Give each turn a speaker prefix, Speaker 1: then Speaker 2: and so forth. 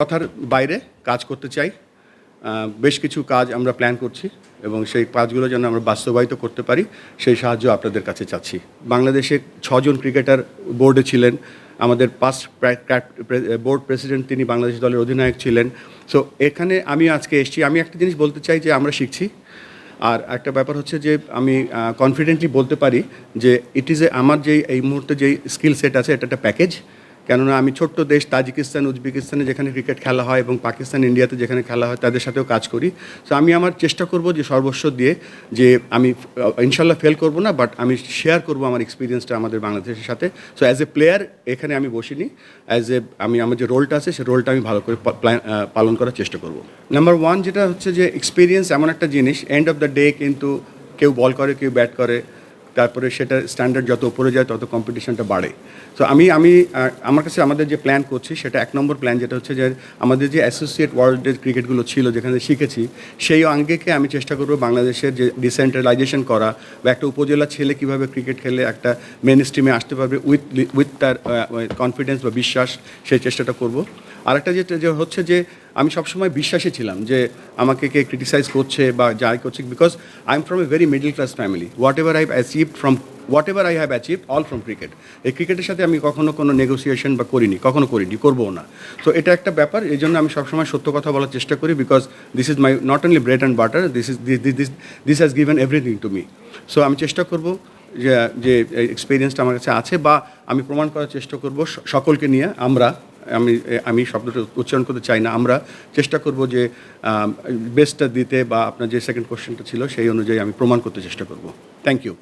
Speaker 1: কথার বাইরে কাজ করতে চাই। বেশ কিছু কাজ আমরা প্ল্যান করছি এবং সেই কাজগুলো যেন আমরা বাস্তবায়িত করতে পারি সেই সাহায্য আপনাদের কাছে চাচ্ছি। বাংলাদেশে 6 জন ক্রিকেটার বোর্ডে ছিলেন। আমাদের পাস্ট বোর্ড প্রেসিডেন্ট তিনি বাংলাদেশ দলের অধিনায়ক ছিলেন। সো এখানে আমি আজকে এসেছি, আমি একটা জিনিস বলতে চাই যে আমরা শিখছি। আর একটা ব্যাপার হচ্ছে যে আমি কনফিডেন্টলি বলতে পারি যে আমার যেই এই মুহূর্তে যেই স্কিল সেট আছে এটা একটা প্যাকেজ। কেননা আমি ছোট্ট দেশ তাজিকিস্তান, উজবেকিস্তানে যেখানে ক্রিকেট খেলা হয় এবং পাকিস্তান, ইন্ডিয়াতে যেখানে খেলা হয় তাদের সাথেও কাজ করি। সো আমি আমার চেষ্টা করব যে সর্বস্ব দিয়ে যে আমি ইনশাল্লাহ ফেল করব না, বাট আমি শেয়ার করব আমার এক্সপিরিয়েন্সটা আমাদের বাংলাদেশের সাথে। সো অ্যাজ এ প্লেয়ার এখানে আমি বসিনি, আমার যে রোলটা আছে সেই রোলটা আমি ভালো করে পালন করার চেষ্টা করব। নাম্বার 1 যেটা হচ্ছে যে এক্সপিরিয়েন্স এমন একটা জিনিস, এন্ড অফ দ্য ডে কিন্তু কেউ বল করে কেউ ব্যাট করে, তারপরে সেটা স্ট্যান্ডার্ড যত উপরে যায় তত কম্পিটিশনটা বাড়ে। তো আমি আমার কাছে আমাদের যে প্ল্যান করছি সেটা 1 নম্বর প্ল্যান যেটা হচ্ছে যে আমাদের যে অ্যাসোসিয়েট ওয়ার্ল্ডের ক্রিকেটগুলো ছিল যেখানে শিখেছি সেই অঙ্গেকে আমি চেষ্টা করব বাংলাদেশের যে ডিসেন্ট্রালাইজেশন করা বা একটা উপজেলা ছেলে কীভাবে ক্রিকেট খেলে একটা মেন স্ট্রিমে আসতে পারবে উইথ তার কনফিডেন্স বা বিশ্বাস, সেই চেষ্টাটা করব। আরেকটা যেটা যে হচ্ছে যে আমি সবসময় বিশ্বাসী ছিলাম যে আমাকে কে ক্রিটিসাইজ করছে বা যাই করছে, because I am from a very middle class family. What ever I have achieved all from cricket. এই ক্রিকেটের সাথে আমি কখনো কোনো নেগোসিয়েশন বা করবো না। তো এটা একটা ব্যাপার, এই জন্য আমি সবসময় সত্য কথা বলার চেষ্টা করি, because this is my not only bread and butter, this has given everything to me. So আমি চেষ্টা করবো যে এক্সপিরিয়েন্সটা আমার কাছে আছে বা আমি প্রমাণ করার চেষ্টা করব সকলকে নিয়ে। আমি শব্দটা উচ্চারণ করতে চাই না, আমরা চেষ্টা করব যে বেস্টটা দিতে, বা আপনার যে সেকেন্ড কোশ্চেনটা ছিল সেই অনুযায়ী আমি প্রমাণ করতে চেষ্টা করব। Thank you.